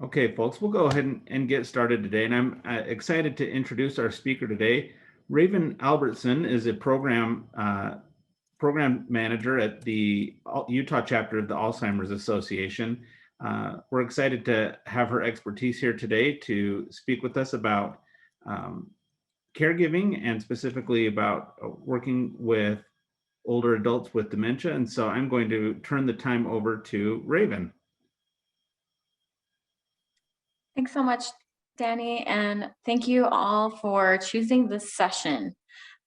Okay, folks, we'll go ahead and get started today. And I'm excited to introduce our speaker today. Raven Albertson is a program manager at the Utah chapter of the Alzheimer's Association. We're excited to have her expertise here today to speak with us about caregiving and specifically about working with older adults with dementia. And so I'm going to turn the time over to Raven. Thanks so much, Danny, and thank you all for choosing this session.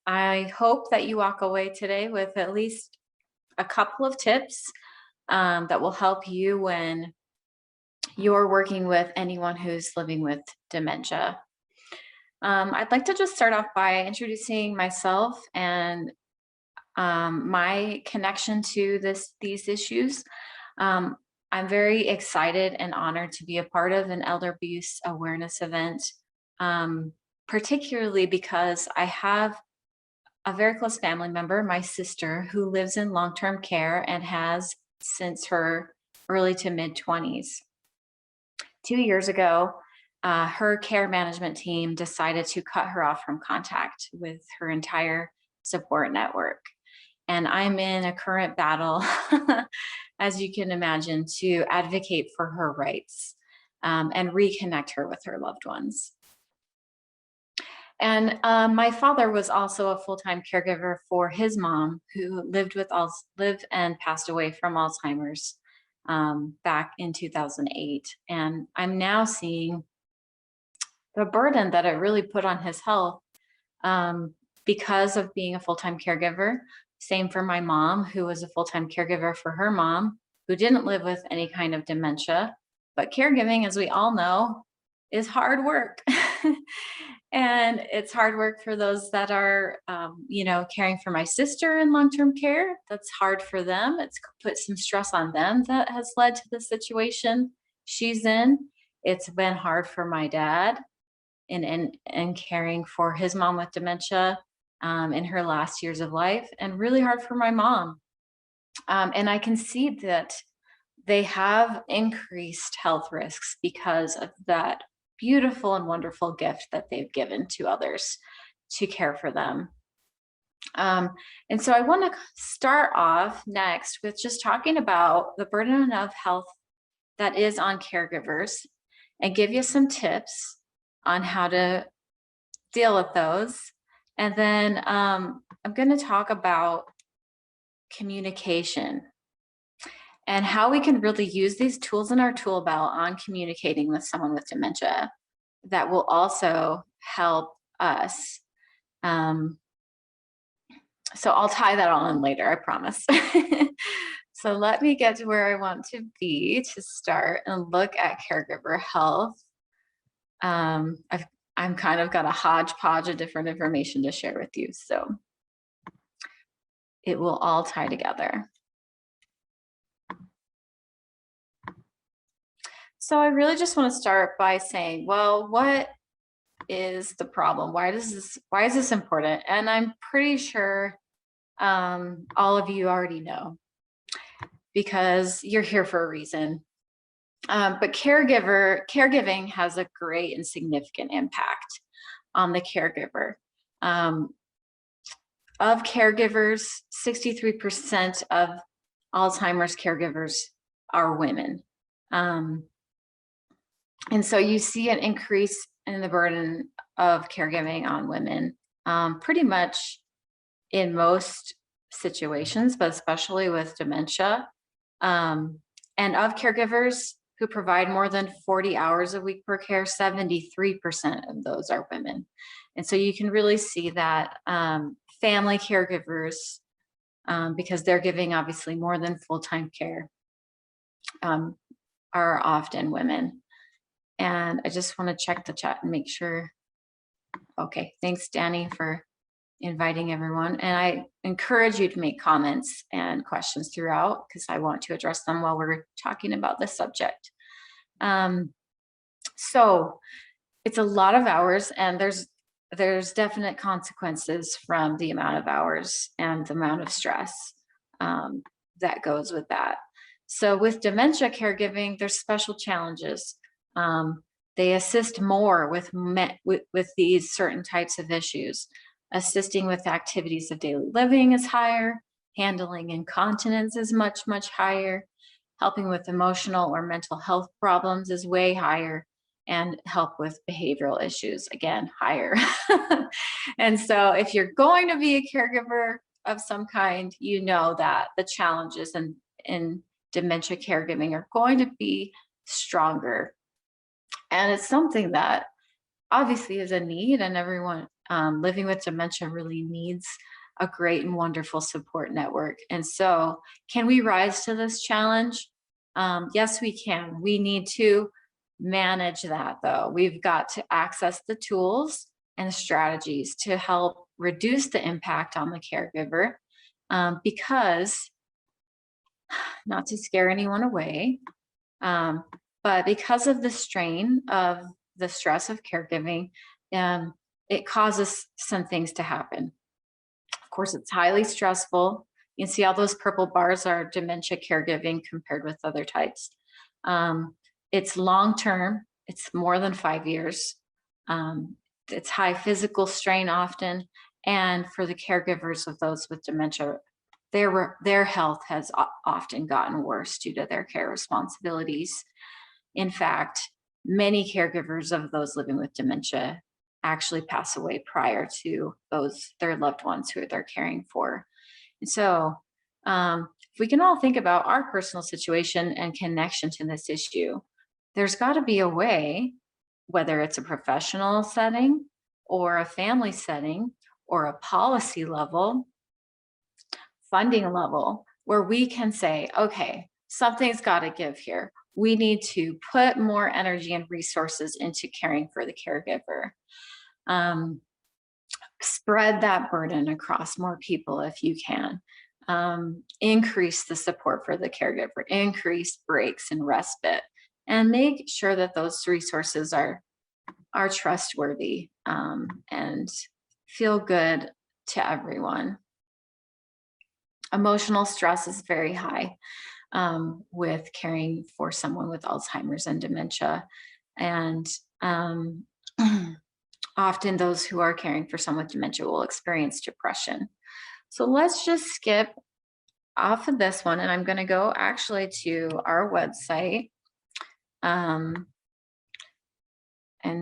I hope that you walk away today with at least a couple of tips that will help you when you're working with anyone who's living with dementia. I'd like to just start off by introducing myself and my connection to these issues. I'm very excited and honored to be a part of an elder abuse awareness event, particularly because I have a very close family member, my sister, who lives in long-term care and has since her early to mid-20s. 2 years ago, her care management team decided to cut her off from contact with her entire support network. And I'm in a current battle, as you can imagine, to advocate for her rights and reconnect her with her loved ones. And my father was also a full-time caregiver for his mom, who lived and passed away from Alzheimer's back in 2008. And I'm now seeing the burden that it really put on his health because of being a full-time caregiver. Same for my mom, who was a full-time caregiver for her mom, who didn't live with any kind of dementia. But caregiving, as we all know, is hard work. And it's hard work for those that are, caring for my sister in long-term care. That's hard for them. It's put some stress on them that has led to the situation she's in. It's been hard for my dad in caring for his mom with dementia in her last years of life, and really hard for my mom. And I can see that they have increased health risks because of that beautiful and wonderful gift that they've given to others to care for them. And so I want to start off next with just talking about the burden of health that is on caregivers and give you some tips on how to deal with those. And then I'm going to talk about communication and how we can really use these tools in our tool belt on communicating with someone with dementia that will also help us. So I'll tie that all in later, I promise. So let me get to where I want to be to start and look at caregiver health. I'm kind of got a hodgepodge of different information to share with you, so it will all tie together. So I really just want to start by saying, well, what is the problem? Why is this important? And I'm pretty sure all of you already know, because you're here for a reason. But caregiving has a great and significant impact on the caregiver. Of caregivers, 63% of Alzheimer's caregivers are women. And so you see an increase in the burden of caregiving on women, pretty much in most situations, but especially with dementia. And of caregivers who provide more than 40 hours a week per care, 73% of those are women. And so you can really see that family caregivers, because they're giving obviously more than full-time care, are often women. And I just want to check the chat and make sure. Okay, thanks, Danny, for inviting everyone. And I encourage you to make comments and questions throughout, because I want to address them while we're talking about this subject. So it's a lot of hours, and there's definite consequences from the amount of hours and the amount of stress that goes with that. So with dementia caregiving, there's special challenges. They assist more with these certain types of issues. Assisting with activities of daily living is higher. Handling incontinence is much, much higher. Helping with emotional or mental health problems is way higher. And help with behavioral issues, again, higher. And so if you're going to be a caregiver of some kind, you know that the challenges in dementia caregiving are going to be stronger. And it's something that obviously is a need, and everyone living with dementia really needs a great and wonderful support network. And so, can we rise to this challenge? Yes, we can. We need to manage that, though. We've got to access the tools and strategies to help reduce the impact on the caregiver, because, not to scare anyone away, but because of the strain of the stress of caregiving, it causes some things to happen. Of course, it's highly stressful. You can see all those purple bars are dementia caregiving compared with other types. It's long-term, it's more than 5 years. It's high physical strain often. And for the caregivers of those with dementia, their health has often gotten worse due to their care responsibilities. In fact, many caregivers of those living with dementia actually pass away prior to their loved ones who they're caring for. And so, if we can all think about our personal situation and connection to this issue, there's got to be a way, whether it's a professional setting or a family setting or a policy level, funding level, where we can say, okay, something's got to give here. We need to put more energy and resources into caring for the caregiver. Spread that burden across more people if you can. Increase the support for the caregiver, increase breaks and respite, and make sure that those resources are trustworthy, and feel good to everyone. Emotional stress is very high with caring for someone with Alzheimer's and dementia. And often those who are caring for someone with dementia will experience depression. So let's just skip off of this one, and I'm going to go actually to our website and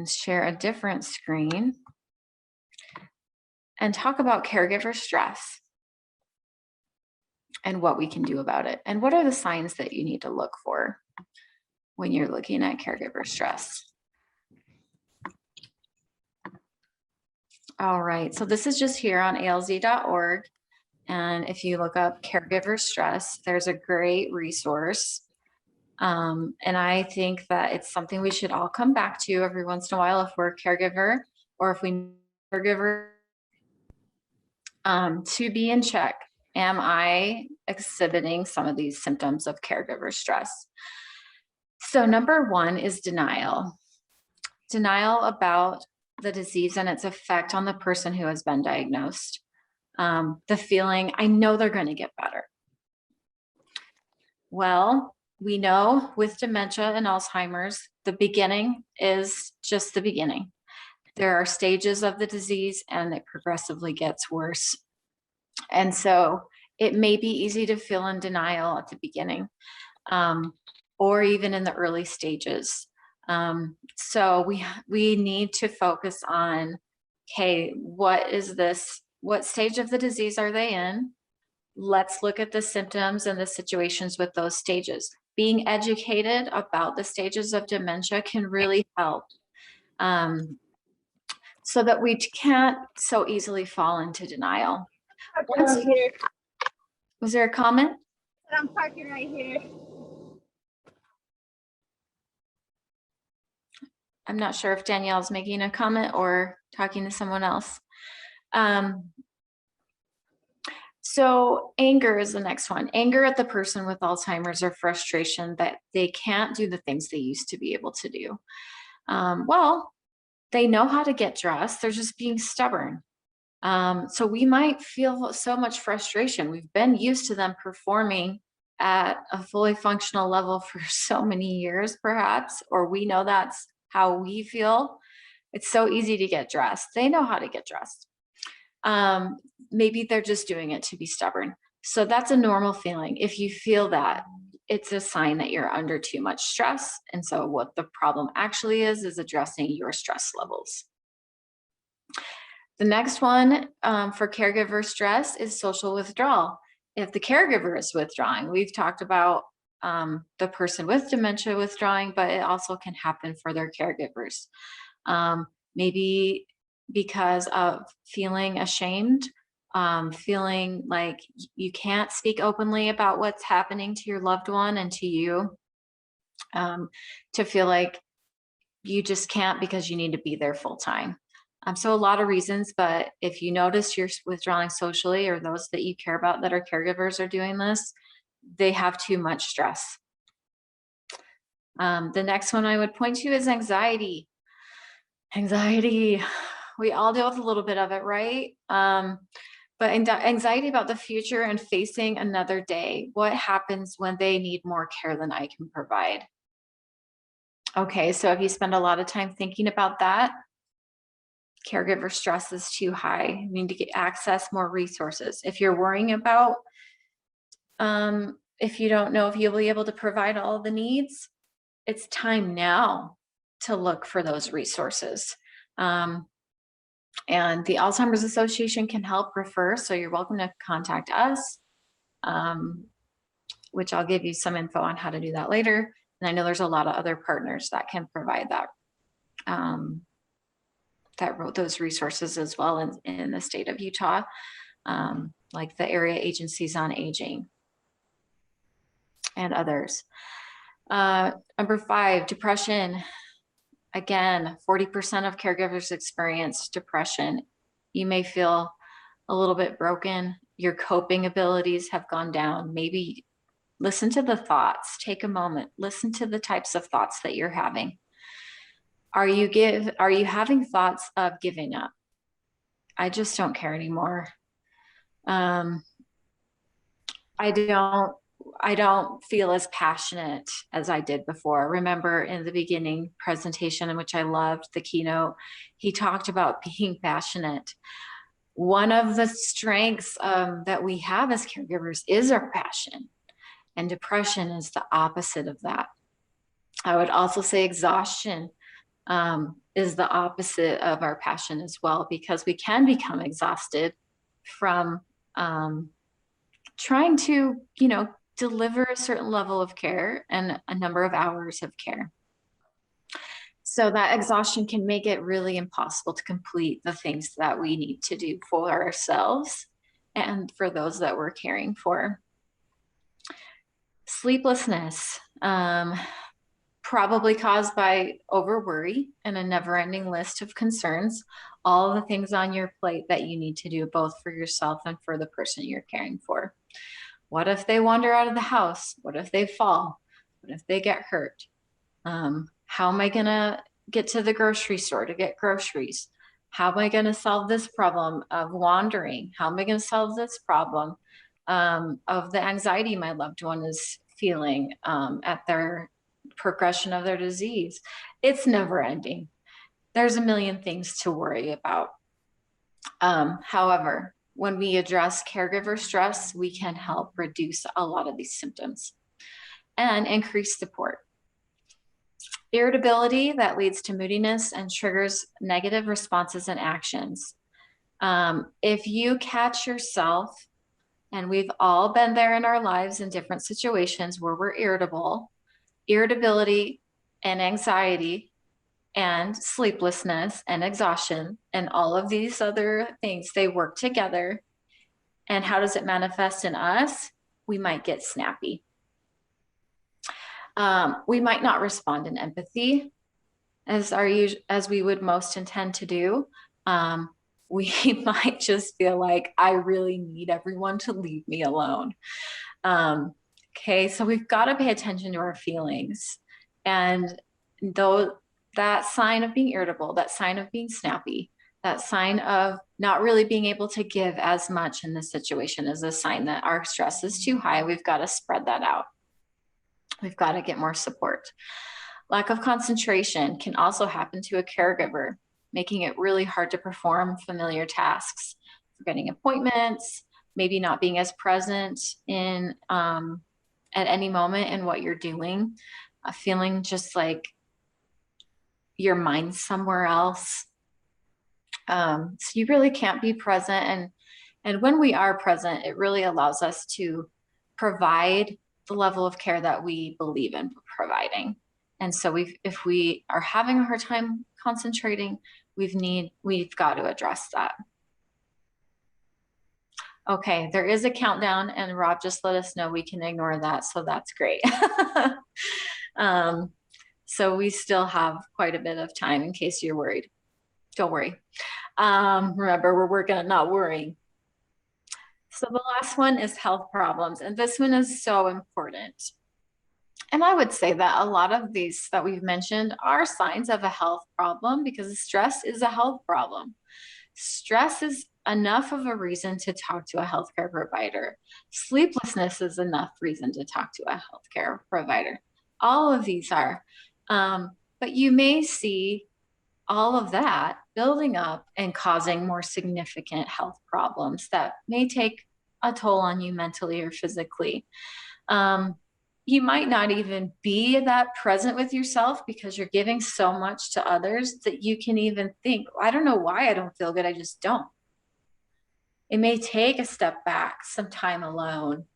share a different screen and talk about caregiver stress and what we can do about it. And what are the signs that you need to look for when you're looking at caregiver stress? All right, so this is just here on alz.org. And if you look up caregiver stress, there's a great resource. And I think that it's something we should all come back to every once in a while if we're a caregiver or if we caregiver, to be in check. Am I exhibiting some of these symptoms of caregiver stress? So number one is denial. Denial about the disease and its effect on the person who has been diagnosed. The feeling, I know they're going to get better. Well, we know with dementia and Alzheimer's, the beginning is just the beginning. There are stages of the disease and it progressively gets worse. And so it may be easy to feel in denial at the beginning, or even in the early stages. So we need to focus on, okay, what is this? What stage of the disease are they in? Let's look at the symptoms and the situations with those stages. Being educated about the stages of dementia can really help, so that we can't so easily fall into denial. Was there a comment? I'm parking right here. I'm not sure if Danielle's making a comment or talking to someone else. So anger is the next one. Anger at the person with Alzheimer's or frustration that they can't do the things they used to be able to do. Well, they know how to get dressed. They're just being stubborn. So we might feel so much frustration. We've been used to them performing at a fully functional level for so many years, perhaps, or we know that's how we feel. It's so easy to get dressed. They know how to get dressed. Maybe they're just doing it to be stubborn. So that's a normal feeling. If you feel that, it's a sign that you're under too much stress. And so what the problem actually is addressing your stress levels. The next one for caregiver stress is social withdrawal. If the caregiver is withdrawing, we've talked about the person with dementia withdrawing, but it also can happen for their caregivers. Maybe because of feeling ashamed, feeling like you can't speak openly about what's happening to your loved one and to you, to feel like you just can't because you need to be there full time. So a lot of reasons, but if you notice you're withdrawing socially, or those that you care about that are caregivers are doing this, they have too much stress. The next one I would point to is anxiety. Anxiety, we all deal with a little bit of it, right? But anxiety about the future and facing another day. What happens when they need more care than I can provide? Okay, so if you spend a lot of time thinking about that, caregiver stress is too high. You need to access more resources. If you're worrying about, if you don't know if you'll be able to provide all the needs, it's time now to look for those resources. And the Alzheimer's Association can help refer, so you're welcome to contact us, which I'll give you some info on how to do that later. And I know there's a lot of other partners that can provide that, that wrote those resources as well in the state of Utah, like the area agencies on aging and others. Number 5, depression. Again, 40% of caregivers experience depression. You may feel a little bit broken. Your coping abilities have gone down. Maybe listen to the thoughts. Take a moment. Listen to the types of thoughts that you're having. Are you having thoughts of giving up? I just don't care anymore. I don't feel as passionate as I did before. Remember in the beginning presentation, in which I loved the keynote, he talked about being passionate. One of the strengths that we have as caregivers is our passion, and depression is the opposite of that. I would also say exhaustion is the opposite of our passion as well, because we can become exhausted from trying to, deliver a certain level of care and a number of hours of care. So that exhaustion can make it really impossible to complete the things that we need to do for ourselves and for those that we're caring for. Sleeplessness, probably caused by over worry and a never-ending list of concerns, all the things on your plate that you need to do both for yourself and for the person you're caring for. What if they wander out of the house? What if they fall? What if they get hurt? How am I gonna get to the grocery store to get groceries? How am I gonna solve this problem of wandering? How am I gonna solve this problem of the anxiety my loved one is feeling at their progression of their disease? It's never ending. There's a million things to worry about. However, when we address caregiver stress, we can help reduce a lot of these symptoms and increase support. Irritability that leads to moodiness and triggers negative responses and actions. If you catch yourself, and we've all been there in our lives in different situations where we're irritable, irritability and anxiety and sleeplessness and exhaustion and all of these other things, they work together. And how does it manifest in us? We might get snappy. We might not respond in empathy as we would most intend to do. We might just feel like, I really need everyone to leave me alone. Okay, so we've got to pay attention to our feelings. And though that sign of being irritable, that sign of being snappy, That sign of not really being able to give as much in this situation is a sign that our stress is too high. We've got to spread that out. We've got to get more support. Lack of concentration can also happen to a caregiver, making it really hard to perform familiar tasks, forgetting appointments, maybe not being as present in at any moment in what you're doing, feeling just like your mind's somewhere else. So you really can't be present. And when we are present, it really allows us to provide the level of care that we believe in providing. And so if we are having a hard time concentrating, we've got to address that. Okay, there is a countdown, and Rob just let us know we can ignore that, so that's great. So we still have quite a bit of time in case you're worried. Don't worry. Remember, we're working on not worrying. So the last one is health problems, and this one is so important. And I would say that a lot of these that we've mentioned are signs of a health problem, because stress is a health problem. Stress is enough of a reason to talk to a healthcare provider. Sleeplessness is enough reason to talk to a healthcare provider. All of these are. But you may see all of that building up and causing more significant health problems that may take a toll on you mentally or physically. You might not even be that present with yourself because you're giving so much to others that you can even think, I don't know why I don't feel good, I just don't. It may take a step back, some time alone,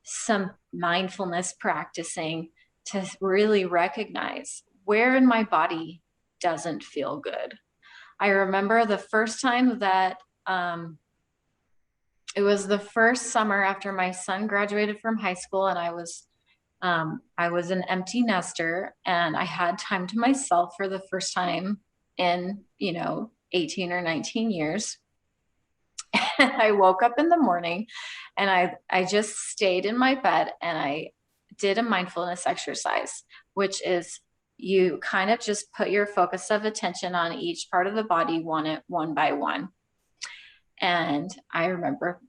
some mindfulness practicing to really recognize where in my body doesn't feel good. I remember the first time that it was the first summer after my son graduated from high school, and I was an empty nester, and I had time to myself for the first time in 18 or 19 years. And I woke up in the morning and I just stayed in my bed and I did a mindfulness exercise, which is you kind of just put your focus of attention on each part of the body one by one. And I remember,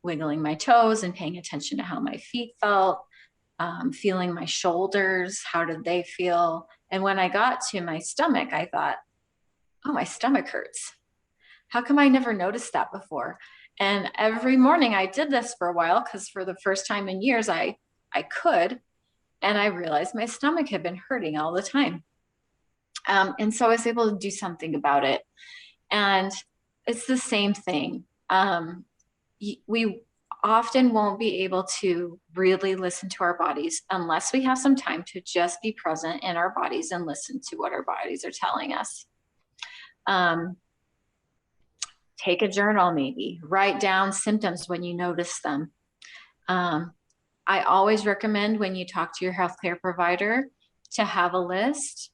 wiggling my toes and paying attention to how my feet felt, feeling my shoulders, how did they feel? And when I got to my stomach, I thought, oh, my stomach hurts. How come I never noticed that before? And every morning I did this for a while, because for the first time in years, I could, and I realized my stomach had been hurting all the time. And so I was able to do something about it. And it's the same thing. We often won't be able to really listen to our bodies unless we have some time to just be present in our bodies and listen to what our bodies are telling us. Take a journal, maybe write down symptoms when you notice them. I always recommend when you talk to your healthcare provider to have a list.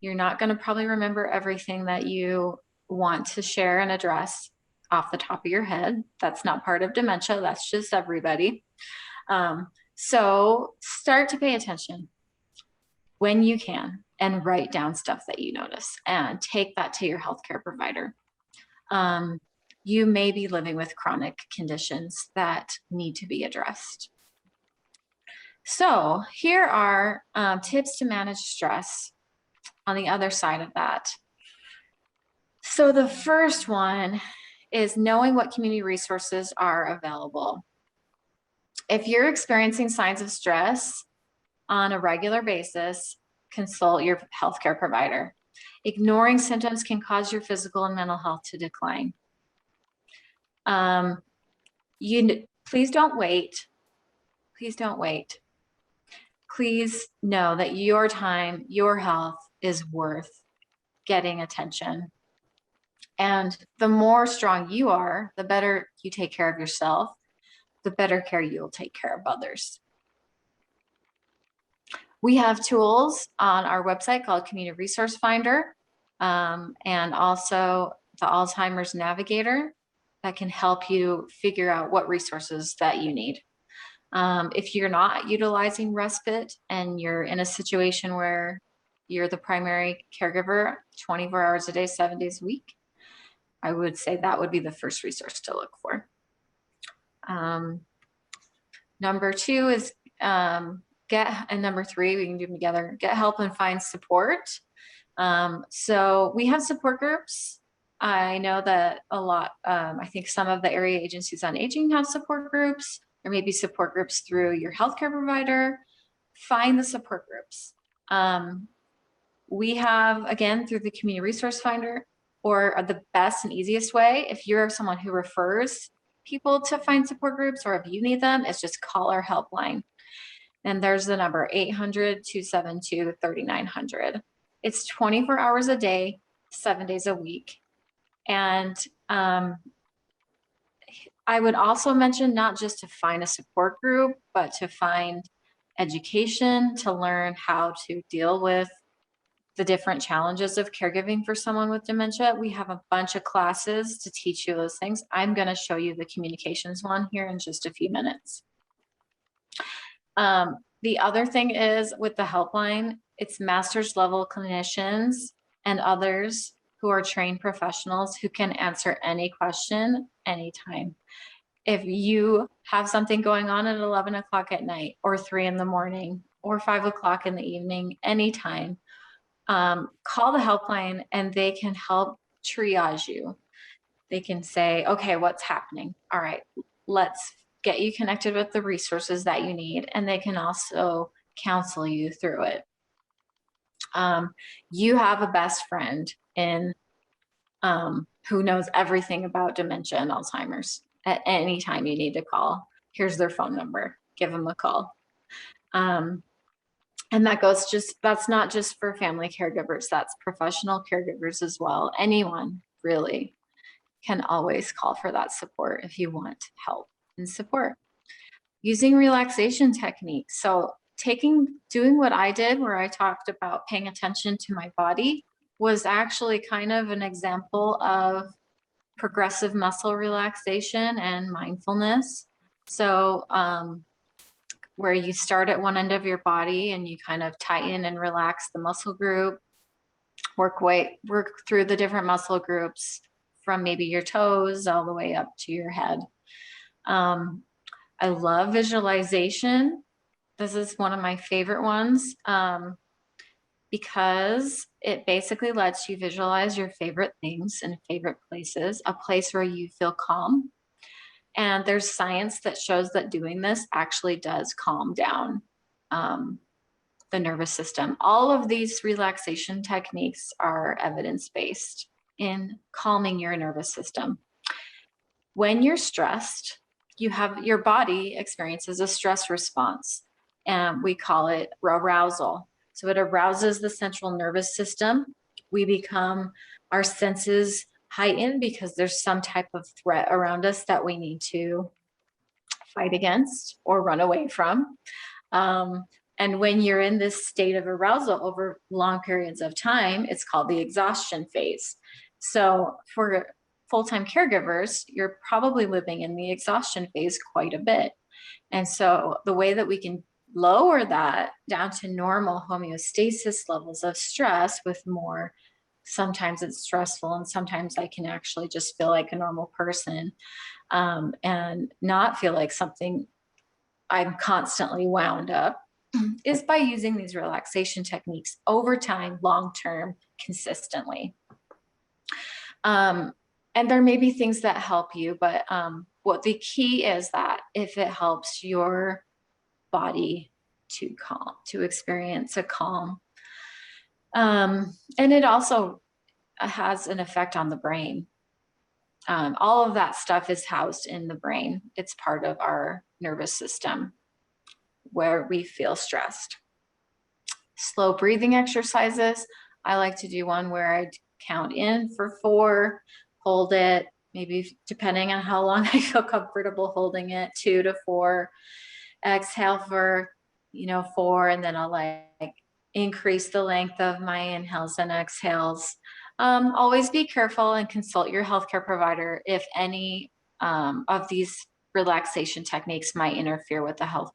You're not going to probably remember everything that you want to share and address off the top of your head. That's not part of dementia. That's just everybody. So start to pay attention when you can and write down stuff that you notice and take that to your healthcare provider. You may be living with chronic conditions that need to be addressed. So here are tips to manage stress on the other side of that. So the first one is knowing what community resources are available. If you're experiencing signs of stress on a regular basis, consult your healthcare provider. Ignoring symptoms can cause your physical and mental health to decline. Please don't wait. Please don't wait. Please know that your time, your health is worth getting attention. And the more strong you are, the better you take care of yourself, the better care you'll take care of others. We have tools on our website called Community Resource Finder, and also the Alzheimer's Navigator that can help you figure out what resources that you need. If you're not utilizing respite and you're in a situation where you're the primary caregiver 24 hours a day, 7 days a week, I would say that would be the first resource to look for. Number two is and number three, we can do them together, get help and find support. So we have support groups. I know that a lot, I think some of the area agencies on aging have support groups. There may be support groups through your healthcare provider. Find the support groups. We have, again, through the community resource finder, or the best and easiest way, if you're someone who refers people to find support groups, or if you need them, is just call our helpline. And there's the number 800-272-3900. It's 24 hours a day, 7 days a week. And I would also mention not just to find a support group, but to find education, to learn how to deal with the different challenges of caregiving for someone with dementia. We have a bunch of classes to teach you those things. I'm going to show you the communications one here in just a few minutes. The other thing is with the helpline, it's master's level clinicians and others who are trained professionals who can answer any question anytime. If you have something going on at 11 o'clock at night, or 3 in the morning, or 5 o'clock in the evening, anytime, call the helpline and they can help triage you. They can say, okay, what's happening? All right, let's get you connected with the resources that you need. And they can also counsel you through it. You have a best friend in who knows everything about dementia and Alzheimer's. At any time you need to call, here's their phone number, give them a call. And that's not just for family caregivers, that's professional caregivers as well. Anyone really can always call for that support if you want help and support. Using relaxation techniques. So doing what I did, where I talked about paying attention to my body, was actually kind of an example of progressive muscle relaxation and mindfulness. So where you start at one end of your body and you kind of tighten and relax the muscle group, work through the different muscle groups from maybe your toes all the way up to your head. I love visualization. This is one of my favorite ones because it basically lets you visualize your favorite things and favorite places, a place where you feel calm. And there's science that shows that doing this actually does calm down the nervous system. All of these relaxation techniques are evidence-based in calming your nervous system. When you're stressed, your body experiences a stress response, and we call it arousal. So it arouses the central nervous system. Our senses heighten because there's some type of threat around us that we need to fight against or run away from. And when you're in this state of arousal over long periods of time, it's called the exhaustion phase. So for full-time caregivers, you're probably living in the exhaustion phase quite a bit. And so the way that we can lower that down to normal homeostasis levels of stress with more, sometimes it's stressful and sometimes I can actually just feel like a normal person and not feel like something I'm constantly wound up, is by using these relaxation techniques over time, long-term, consistently. And there may be things that help you, but what the key is that if it helps your body to experience a calm. And it also has an effect on the brain. All of that stuff is housed in the brain. It's part of our nervous system where we feel stressed. Slow breathing exercises. I like to do one where I count in for 4, hold it, maybe depending on how long I feel comfortable holding it, 2 to 4, exhale for 4, and then I'll like increase the length of my inhales and exhales. Always be careful and consult your healthcare provider if any of these relaxation techniques might interfere with the health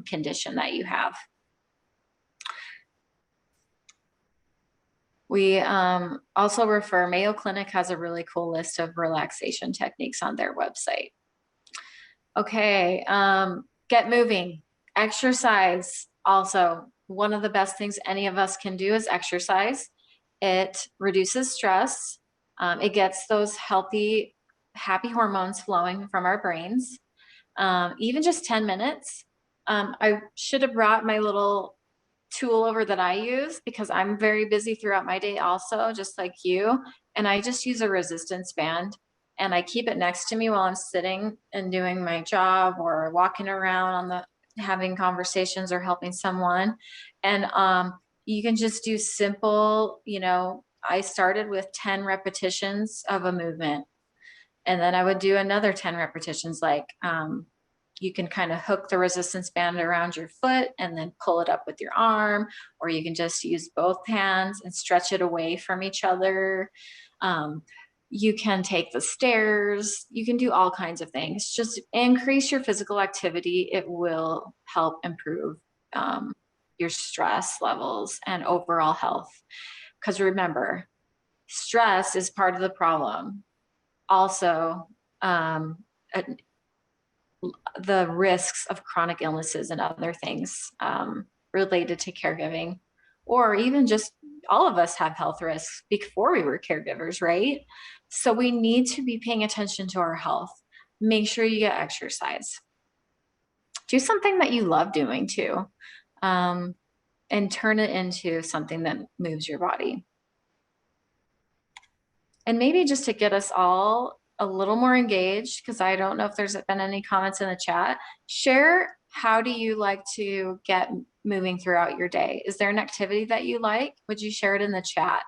condition that you have. We also refer, Mayo Clinic has a really cool list of relaxation techniques on their website. Okay, get moving, exercise. Also, one of the best things any of us can do is exercise. It reduces stress. It gets those healthy, happy hormones flowing from our brains. Even just 10 minutes. I should have brought my little tool over that I use because I'm very busy throughout my day also, just like you. And I just use a resistance band and I keep it next to me while I'm sitting and doing my job or walking around on the having conversations or helping someone. And you can just do simple, you know, I started with 10 repetitions of a movement. And then I would do another 10 repetitions, like you can kind of hook the resistance band around your foot and then pull it up with your arm, or you can just use both hands and stretch it away from each other. You can take the stairs. You can do all kinds of things. Just increase your physical activity. It will help improve your stress levels and overall health. Because remember, stress is part of the problem. Also, the risks of chronic illnesses and other things related to caregiving, or even just all of us have health risks before we were caregivers, right? So we need to be paying attention to our health. Make sure you get exercise. Do something that you love doing too, and turn it into something that moves your body. And maybe just to get us all a little more engaged, because I don't know if there's been any comments in the chat, share how do you like to get moving throughout your day? Is there an activity that you like? Would you share it in the chat?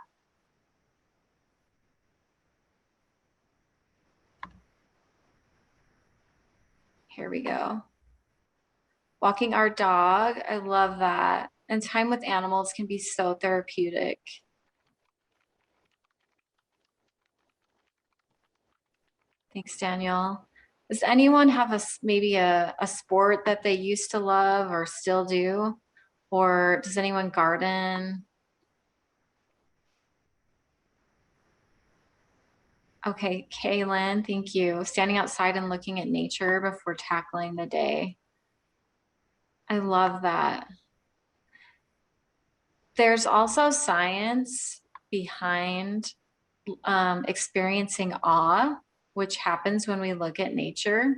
Here we go. Walking our dog, I love that. And time with animals can be so therapeutic. Thanks, Daniel. Does anyone have maybe a sport that they used to love or still do? Or does anyone garden? Okay, Kaylin, thank you. Standing outside and looking at nature before tackling the day. I love that. There's also science behind experiencing awe, which happens when we look at nature.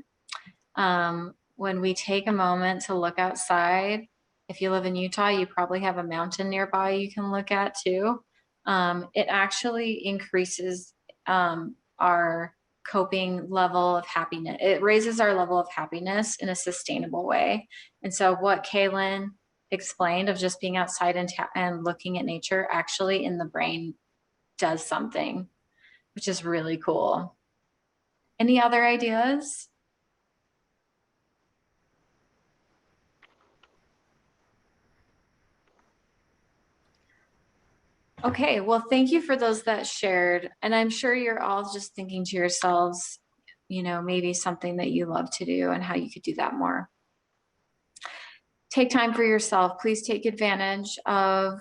When we take a moment to look outside, if you live in Utah, you probably have a mountain nearby you can look at too. It actually increases our coping level of happiness. It raises our level of happiness in a sustainable way. And so what Kaylin explained of just being outside and looking at nature actually in the brain does something, which is really cool. Any other ideas? Okay, well, thank you for those that shared. And I'm sure you're all just thinking to yourselves, you know, maybe something that you love to do and how you could do that more. Take time for yourself. Please take advantage of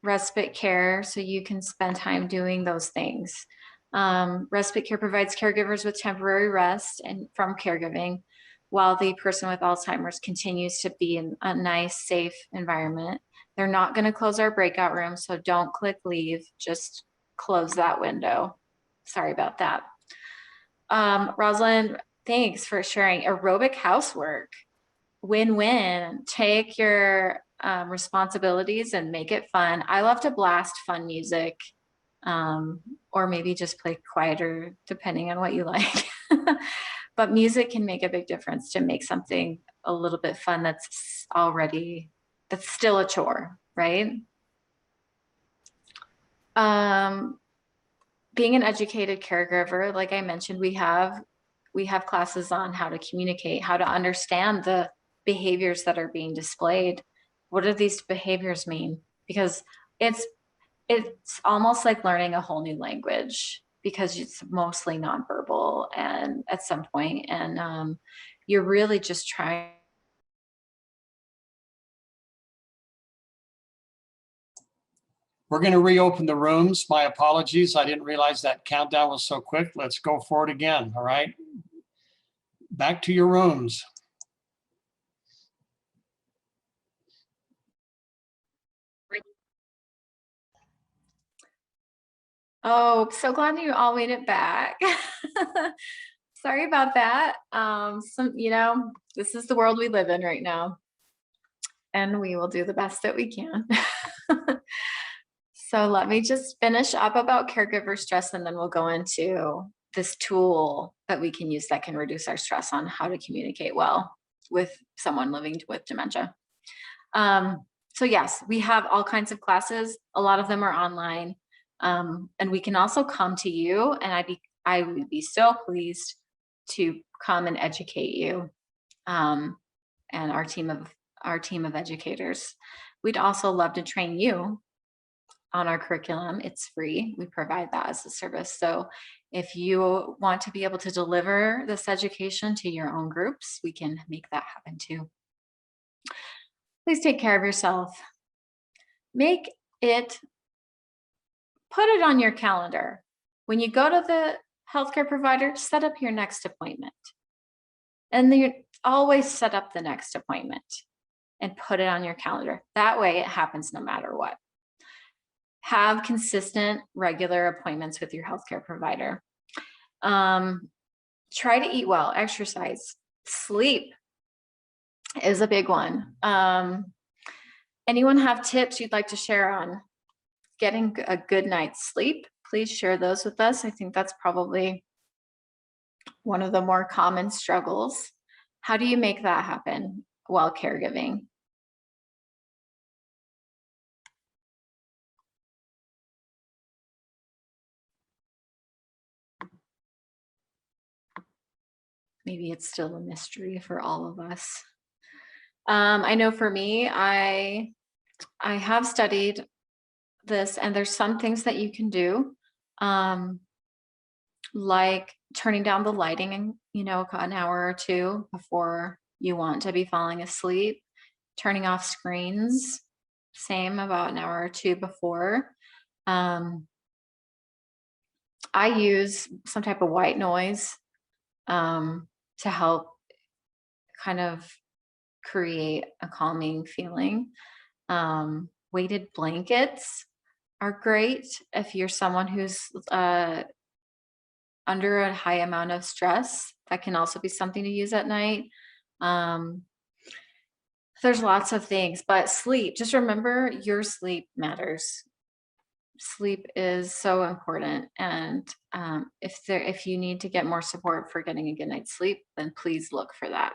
respite care so you can spend time doing those things. Respite care provides caregivers with temporary rest and from caregiving, while the person with Alzheimer's continues to be in a nice, safe environment. They're not going to close our breakout room, so don't click leave, just close that window. Sorry about that. Rosalind, thanks for sharing. Aerobic housework, win-win. Take your responsibilities and make it fun. I love to blast fun music, or maybe just play quieter, depending on what you like. But music can make a big difference to make something a little bit fun that's still a chore, right? Being an educated caregiver, like I mentioned, we have classes on how to communicate, how to understand the behaviors that are being displayed. What do these behaviors mean? Because it's almost like learning a whole new language, because it's mostly nonverbal and at some point, and you're really just trying. We're going to reopen the rooms. My apologies. I didn't realize that countdown was so quick. Let's go for it again. All right. Back to your rooms. Oh, so glad you all made it back. Sorry about that. This is the world we live in right now, and we will do the best that we can. So let me just finish up about caregiver stress, and then we'll go into this tool that we can use that can reduce our stress on how to communicate well with someone living with dementia. So yes, we have all kinds of classes. A lot of them are online. And we can also come to you, and I would be so pleased to come and educate you, and our team of educators. We'd also love to train you on our curriculum. It's free. We provide that as a service. So if you want to be able to deliver this education to your own groups, we can make that happen too. Please take care of yourself. Put it on your calendar. When you go to the healthcare provider, set up your next appointment. And then you always set up the next appointment and put it on your calendar. That way it happens no matter what. Have consistent, regular appointments with your healthcare provider. Try to eat well, exercise, sleep is a big one. Anyone have tips you'd like to share on getting a good night's sleep? Please share those with us. I think that's probably one of the more common struggles. How do you make that happen while caregiving? Maybe it's still a mystery for all of us. I know for me, I have studied this, and there's some things that you can do, like turning down the lighting, an hour or two before you want to be falling asleep, turning off screens, same, about an hour or two before. I use some type of white noise to help kind of create a calming feeling. Weighted blankets are great if you're someone who's under a high amount of stress. That can also be something to use at night. There's lots of things, but sleep, just remember your sleep matters. Sleep is so important. And if you need to get more support for getting a good night's sleep, then please look for that.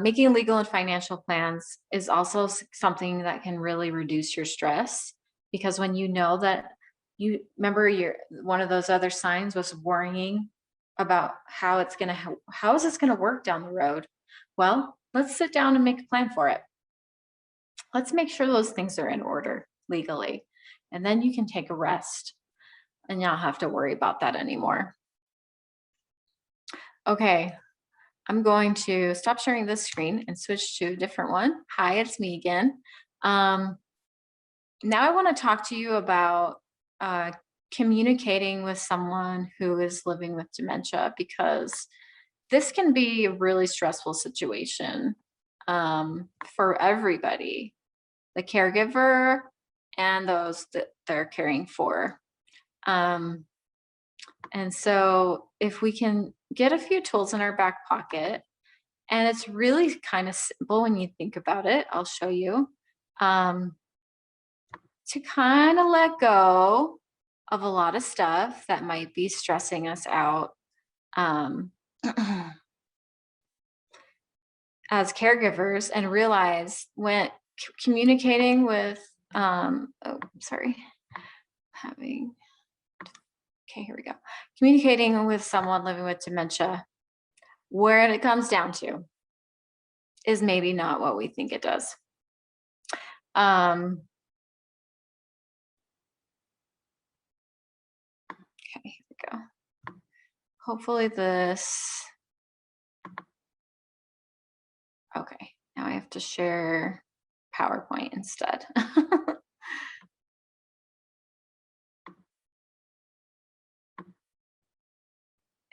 Making legal and financial plans is also something that can really reduce your stress, because when you know that, remember one of those other signs was worrying about how is this going to work down the road? Well, let's sit down and make a plan for it. Let's make sure those things are in order legally, and then you can take a rest and not have to worry about that anymore. Okay. I'm going to stop sharing this screen and switch to a different one. Hi, it's me again. Now I want to talk to you about communicating with someone who is living with dementia, because this can be a really stressful situation for everybody, the caregiver and those that they're caring for. And so if we can get a few tools in our back pocket, and it's really kind of simple when you think about it, I'll show you, to kind of let go of a lot of stuff that might be stressing us out as caregivers, and realize when communicating with, okay, here we go. Communicating with someone living with dementia, where it comes down to is maybe not what we think it does. Okay, here we go. Hopefully this, okay, now I have to share PowerPoint instead.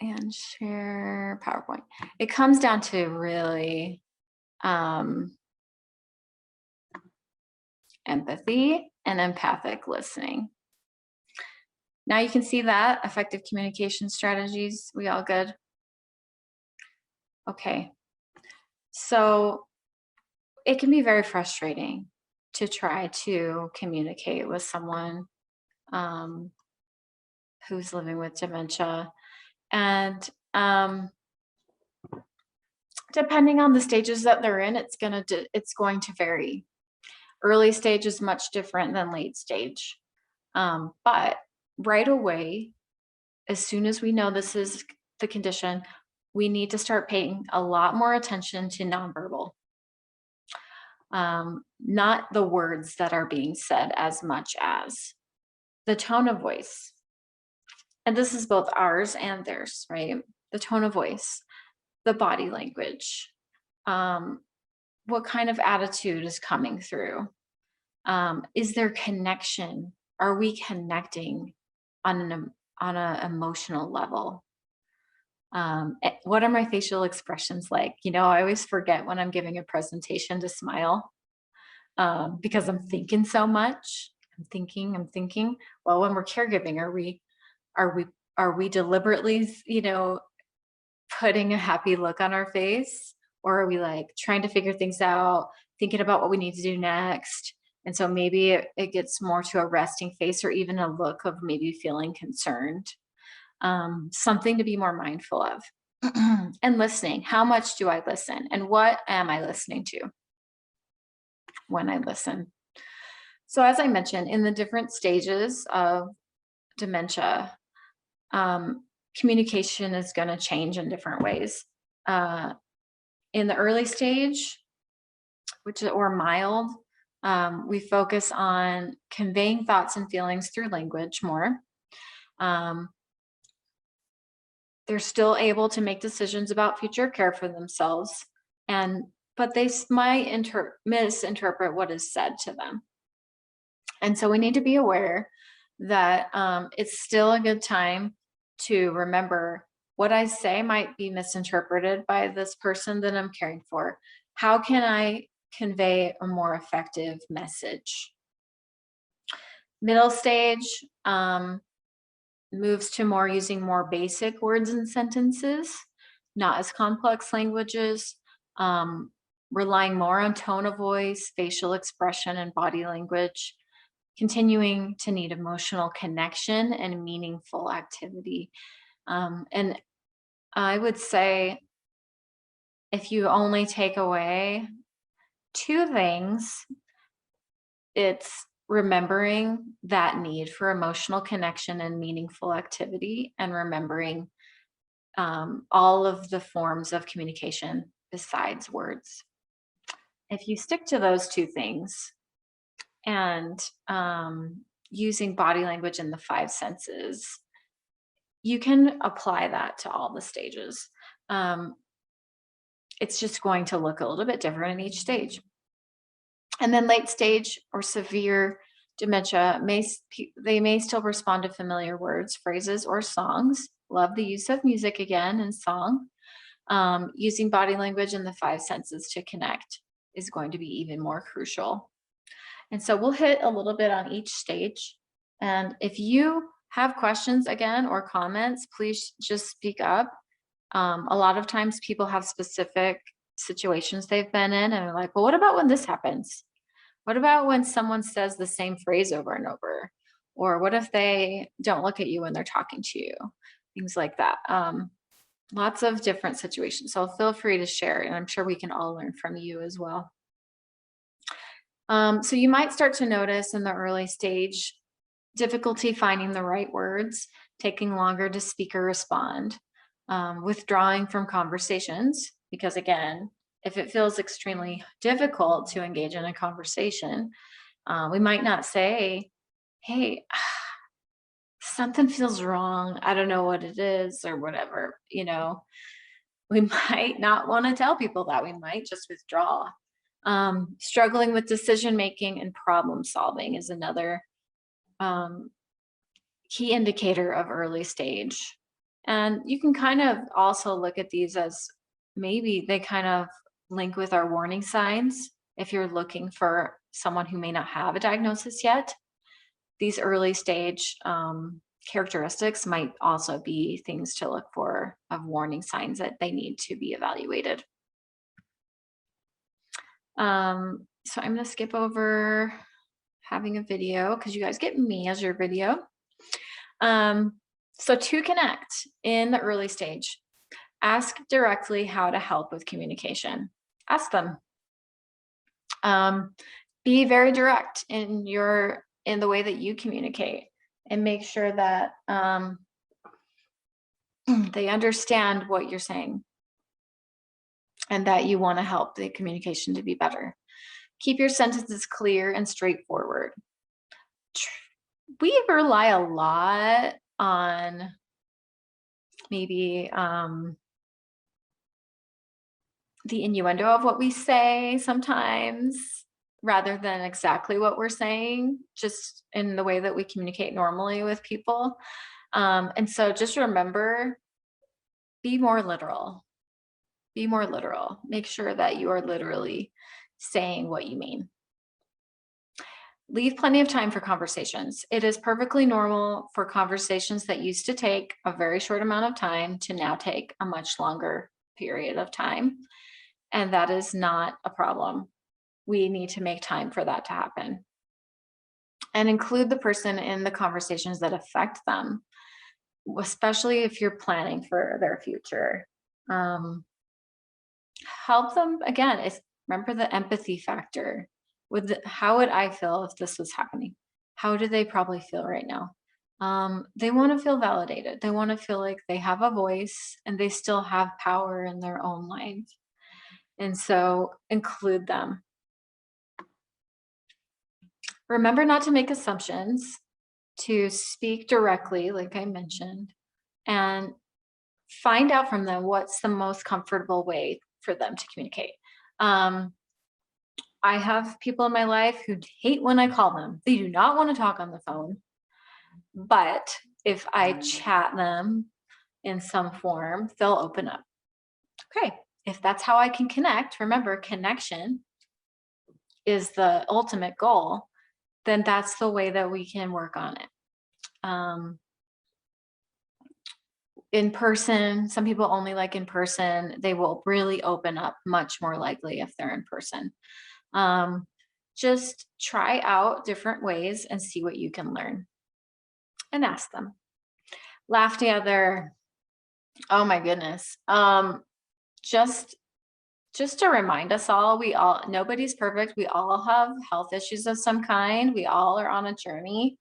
and share PowerPoint. It comes down to really empathy and empathic listening. Now you can see that effective communication strategies. We all good? Okay. So it can be very frustrating to try to communicate with someone who's living with dementia. And depending on the stages that they're in, it's going to vary. Early stage is much different than late stage. But right away, as soon as we know this is the condition, we need to start paying a lot more attention to nonverbal. Not the words that are being said as much as the tone of voice. And this is both ours and theirs, right? The tone of voice, the body language, what kind of attitude is coming through? Is there connection? Are we connecting on an emotional level? What are my facial expressions like? You know, I always forget when I'm giving a presentation to smile because I'm thinking so much. I'm thinking. Well, when we're caregiving, are we deliberately, you know, putting a happy look on our face, or are we like trying to figure things out, thinking about what we need to do next? And so maybe it gets more to a resting face, or even a look of maybe feeling concerned. Something to be more mindful of. And listening. How much do I listen? And what am I listening to when I listen? So as I mentioned, in the different stages of dementia, communication is going to change in different ways. In the early stage, or mild, we focus on conveying thoughts and feelings through language more. They're still able to make decisions about future care for themselves, but they might misinterpret what is said to them. And so we need to be aware that it's still a good time to remember what I say might be misinterpreted by this person that I'm caring for. How can I convey a more effective message? Middle stage moves to using more basic words and sentences, not as complex languages, relying more on tone of voice, facial expression, and body language, continuing to need emotional connection and meaningful activity. And I would say, if you only take away two things, it's remembering that need for emotional connection and meaningful activity, and remembering all of the forms of communication besides words. If you stick to those two things, and using body language in the 5 senses, you can apply that to all the stages. It's just going to look a little bit different in each stage. And then late stage or severe dementia, they may still respond to familiar words, phrases, or songs. Love the use of music again and song. Using body language and the 5 senses to connect is going to be even more crucial. And so we'll hit a little bit on each stage. And if you have questions again or comments, please just speak up. A lot of times people have specific situations they've been in, and they're like, well, what about when this happens? What about when someone says the same phrase over and over? Or what if they don't look at you when they're talking to you? Things like that. Lots of different situations. So feel free to share, and I'm sure we can all learn from you as well. So you might start to notice in the early stage difficulty finding the right words, taking longer to speak or respond, withdrawing from conversations, because again, if it feels extremely difficult to engage in a conversation, we might not say, hey, something feels wrong. I don't know what it is, or whatever, you know. We might not want to tell people that. We might just withdraw. Struggling with decision making and problem solving is another key indicator of early stage. And you can kind of also look at these as maybe they kind of link with our warning signs. If you're looking for someone who may not have a diagnosis yet, these early stage characteristics might also be things to look for of warning signs that they need to be evaluated. So I'm going to skip over having a video because you guys get me as your video. So to connect in the early stage, ask directly how to help with communication. Ask them. Be very direct in the way that you communicate, and make sure that they understand what you're saying and that you want to help the communication to be better. Keep your sentences clear and straightforward. We rely a lot on maybe the innuendo of what we say sometimes, rather than exactly what we're saying, just in the way that we communicate normally with people. And so just remember, be more literal. Be more literal. Make sure that you are literally saying what you mean. Leave plenty of time for conversations. It is perfectly normal for conversations that used to take a very short amount of time to now take a much longer period of time. And that is not a problem. We need to make time for that to happen. And include the person in the conversations that affect them, especially if you're planning for their future. Help them, again, remember the empathy factor. How would I feel if this was happening? How do they probably feel right now? They want to feel validated. They want to feel like they have a voice and they still have power in their own life. And so include them. Remember not to make assumptions, to speak directly, like I mentioned, and find out from them what's the most comfortable way for them to communicate. I have people in my life who hate when I call them. They do not want to talk on the phone. But if I chat them in some form, they'll open up. Okay, if that's how I can connect, remember, connection is the ultimate goal, then that's the way that we can work on it. In person, some people only like in person. They will really open up much more likely if they're in person. Just try out different ways and see what you can learn and ask them. Laugh together. Oh my goodness. Just to remind us all, nobody's perfect. We all have health issues of some kind. We all are on a journey.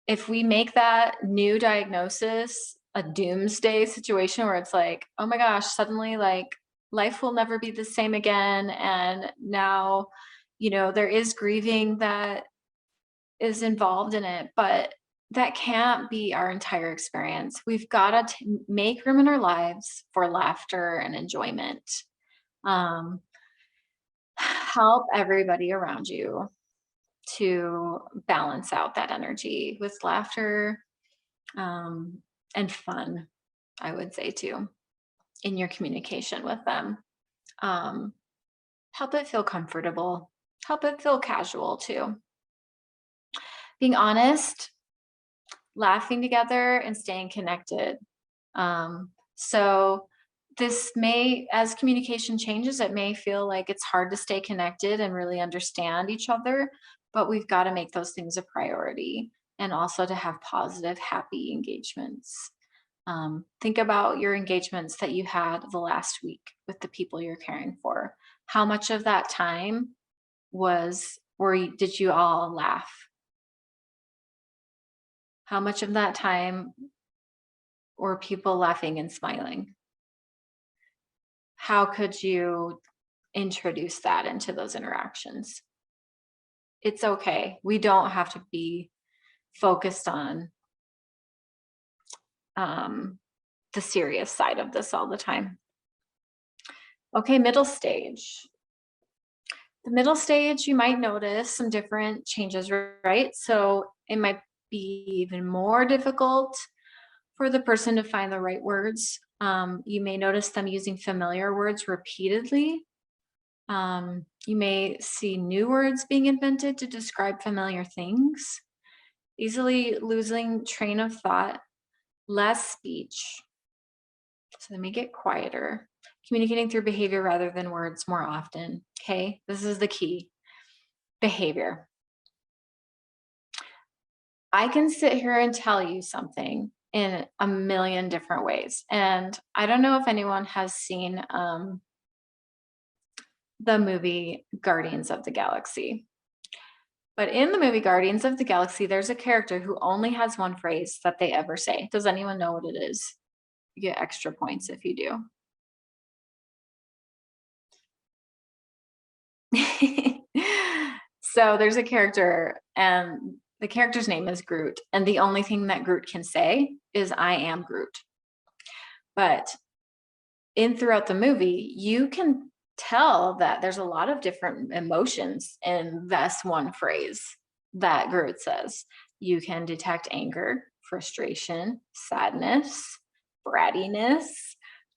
If we make that new diagnosis a doomsday situation where it's like, oh my gosh, suddenly like life will never be the same again. And now, there is grieving that is involved in it, but that can't be our entire experience. We've got to make room in our lives for laughter and enjoyment. Help everybody around you to balance out that energy with laughter and fun, I would say too, in your communication with them. Help it feel comfortable. Help it feel casual too. Being honest, laughing together, and staying connected. So this may, as communication changes, it may feel like it's hard to stay connected and really understand each other, but we've got to make those things a priority, and also to have positive, happy engagements. Think about your engagements that you had the last week with the people you're caring for. How much of that time did you all laugh? How much of that time were people laughing and smiling? How could you introduce that into those interactions? It's okay. We don't have to be focused on the serious side of this all the time. Okay, middle stage. The middle stage, you might notice some different changes, right? So it might be even more difficult for the person to find the right words. You may notice them using familiar words repeatedly. You may see new words being invented to describe familiar things, easily losing train of thought, less speech. So they may get quieter, communicating through behavior rather than words more often. Okay, this is the key. Behavior. I can sit here and tell you something in a million different ways. And I don't know if anyone has seen the movie Guardians of the Galaxy. But in the movie Guardians of the Galaxy, there's a character who only has one phrase that they ever say. Does anyone know what it is? You get extra points if you do. So there's a character, and the character's name is Groot, and the only thing that Groot can say is "I am Groot." But throughout the movie, you can tell that there's a lot of different emotions in this one phrase that Groot says. You can detect anger, frustration, sadness, brattiness,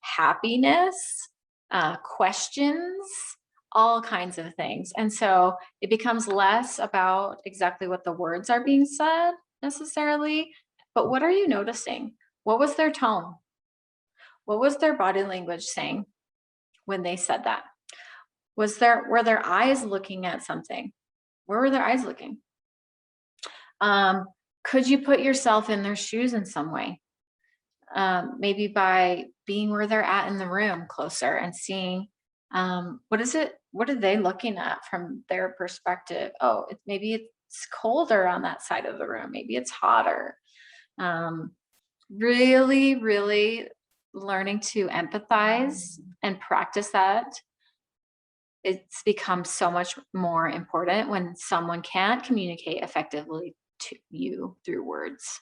happiness, questions, all kinds of things. And so it becomes less about exactly what the words are being said necessarily, but what are you noticing? What was their tone? What was their body language saying when they said that? Were their eyes looking at something? Where were their eyes looking? Could you put yourself in their shoes in some way? Maybe by being where they're at in the room closer and seeing what are they looking at from their perspective? Oh, maybe it's colder on that side of the room. Maybe it's hotter. Really, really learning to empathize and practice that. It's become so much more important when someone can't communicate effectively to you through words.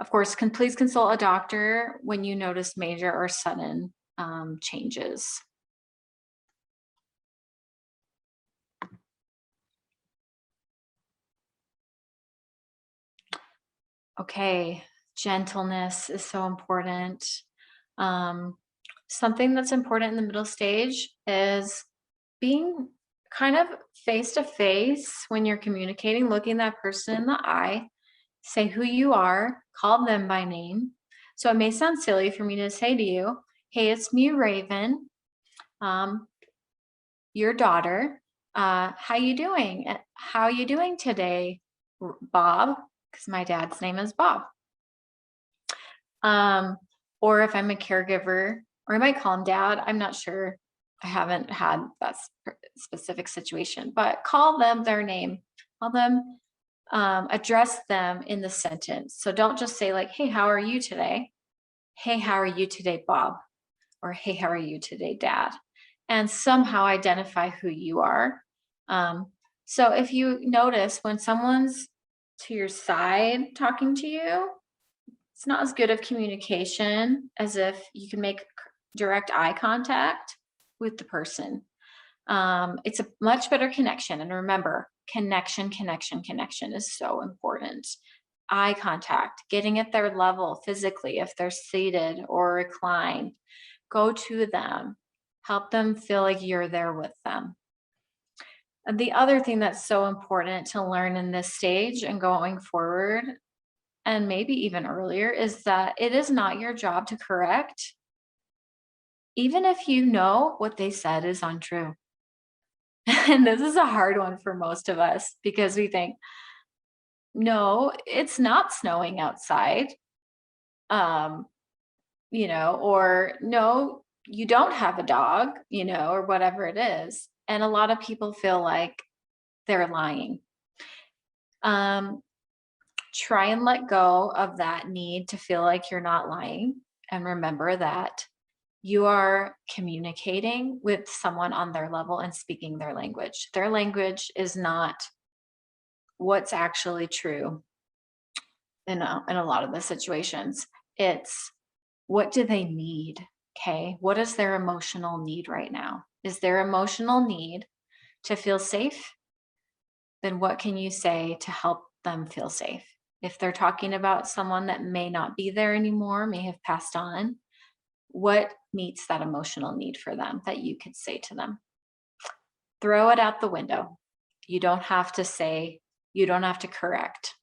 Of course, please consult a doctor when you notice major or sudden changes. Okay, gentleness is so important. Something that's important in the middle stage is being kind of face to face when you're communicating, looking that person in the eye, say who you are, call them by name. So it may sound silly for me to say to you, hey, it's me, Raven, your daughter. How you doing? How you doing today, Bob? Because my dad's name is Bob. Or if I'm a caregiver, or I might call him dad. I'm not sure. I haven't had that specific situation, but call them their name. Call them, address them in the sentence. So don't just say like, hey, how are you today? Hey, how are you today, Bob? Or hey, how are you today, Dad? And somehow identify who you are. So if you notice when someone's to your side talking to you, it's not as good of communication as if you can make direct eye contact with the person. It's a much better connection. And remember, connection is so important. Eye contact, getting at their level physically, if they're seated or reclined, go to them, help them feel like you're there with them. And the other thing that's so important to learn in this stage and going forward, and maybe even earlier, is that it is not your job to correct, even if you know what they said is untrue. And this is a hard one for most of us because we think, no, it's not snowing outside. Or no, you don't have a dog, or whatever it is. And a lot of people feel like they're lying. Try and let go of that need to feel like you're not lying. And remember that you are communicating with someone on their level and speaking their language. Their language is not what's actually true in a lot of the situations. It's what do they need? Okay. What is their emotional need right now? Is their emotional need to feel safe? Then what can you say to help them feel safe? If they're talking about someone that may not be there anymore, may have passed on, what meets that emotional need for them that you could say to them? Throw it out the window. You don't have to say, you don't have to correct.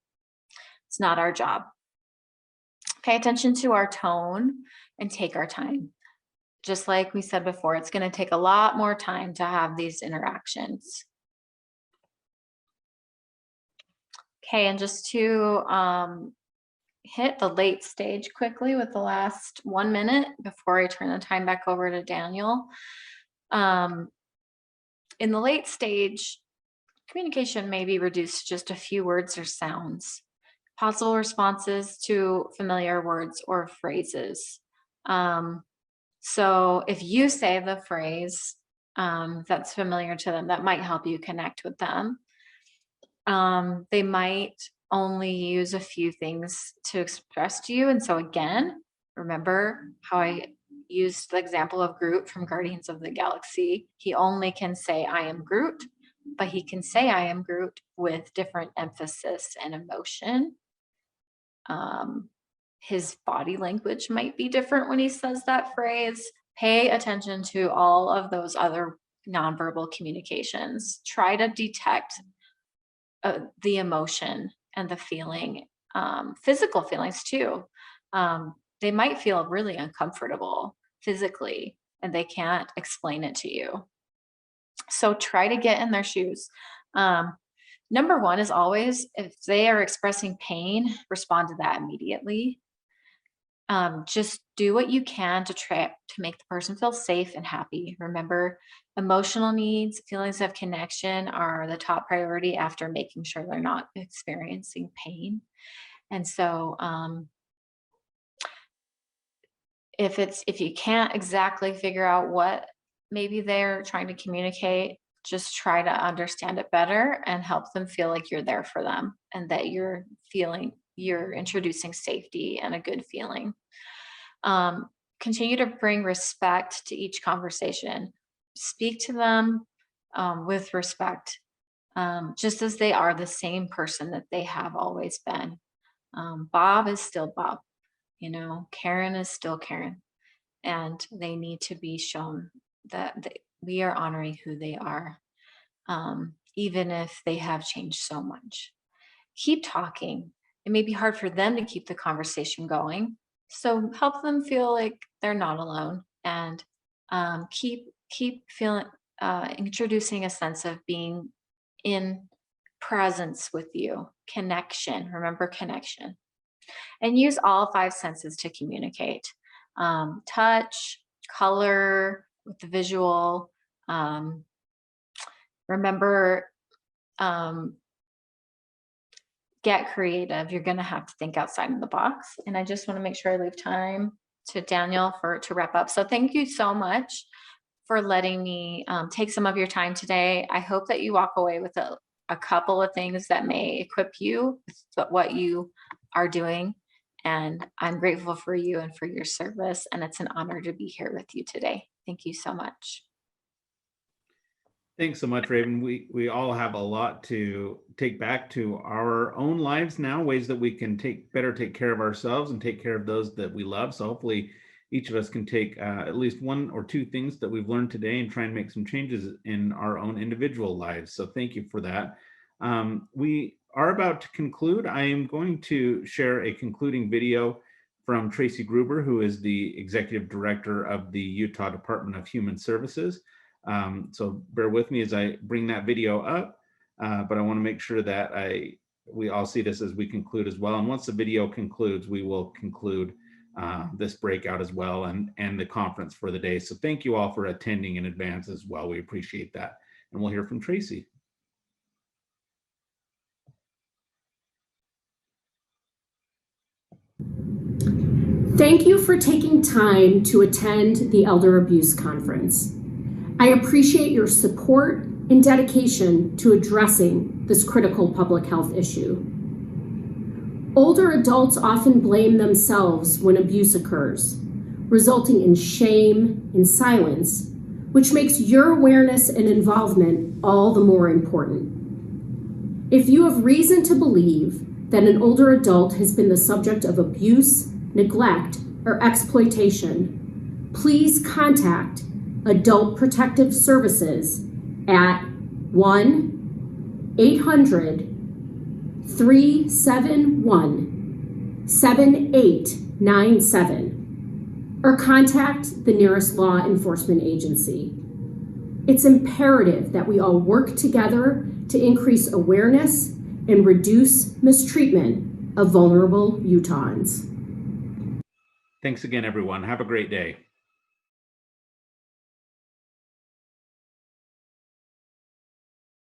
It's not our job. Pay attention to our tone and take our time. Just like we said before, it's going to take a lot more time to have these interactions. Okay, and just to hit the late stage quickly with the last 1 minute before I turn the time back over to Daniel. In the late stage, communication may be reduced to just a few words or sounds, possible responses to familiar words or phrases. So if you say the phrase that's familiar to them, that might help you connect with them. They might only use a few things to express to you. And so again, remember how I used the example of Groot from Guardians of the Galaxy. He only can say, I am Groot, but he can say, I am Groot with different emphasis and emotion. His body language might be different when he says that phrase. Pay attention to all of those other nonverbal communications. Try to detect the emotion and the feeling, physical feelings too. They might feel really uncomfortable physically and they can't explain it to you. So try to get in their shoes. Number one is always, if they are expressing pain, respond to that immediately. Just do what you can to try to make the person feel safe and happy. Remember, emotional needs, feelings of connection are the top priority after making sure they're not experiencing pain. And so if you can't exactly figure out what maybe they're trying to communicate, just try to understand it better and help them feel like you're there for them and that you're introducing safety and a good feeling. Continue to bring respect to each conversation. Speak to them with respect, just as they are the same person that they have always been. Bob is still Bob, Karen is still Karen, and they need to be shown that we are honoring who they are, even if they have changed so much. Keep talking. It may be hard for them to keep the conversation going, so help them feel like they're not alone, and keep feeling introducing a sense of being in presence with you. Connection. Remember connection, and use all 5 senses to communicate. Touch, color, with the visual. Remember, get creative. You're going to have to think outside of the box. And I just want to make sure I leave time to Daniel to wrap up. So thank you so much for letting me take some of your time today. I hope that you walk away with a couple of things that may equip you with what you are doing. And I'm grateful for you and for your service. And it's an honor to be here with you today. Thank you so much. Thanks so much, Raven. We all have a lot to take back to our own lives now, ways that we can better take care of ourselves and take care of those that we love. So hopefully each of us can take at least 1 or 2 things that we've learned today and try and make some changes in our own individual lives. So thank you for that. We are about to conclude. I am going to share a concluding video from Tracy Gruber, who is the Executive Director of the Utah Department of Human Services. So bear with me as I bring that video up, but I want to make sure that we all see this as we conclude as well. And once the video concludes, we will conclude this breakout as well and the conference for the day. So thank you all for attending in advance as well. We appreciate that. And we'll hear from Tracy. Thank you for taking time to attend the Elder Abuse Conference. I appreciate your support and dedication to addressing this critical public health issue. Older adults often blame themselves when abuse occurs, resulting in shame and silence, which makes your awareness and involvement all the more important. If you have reason to believe that an older adult has been the subject of abuse, neglect, or exploitation, please contact Adult Protective Services at 1-800-371-7897 or contact the nearest law enforcement agency. It's imperative that we all work together to increase awareness and reduce mistreatment of vulnerable Utahns. Thanks again, everyone. Have a great day.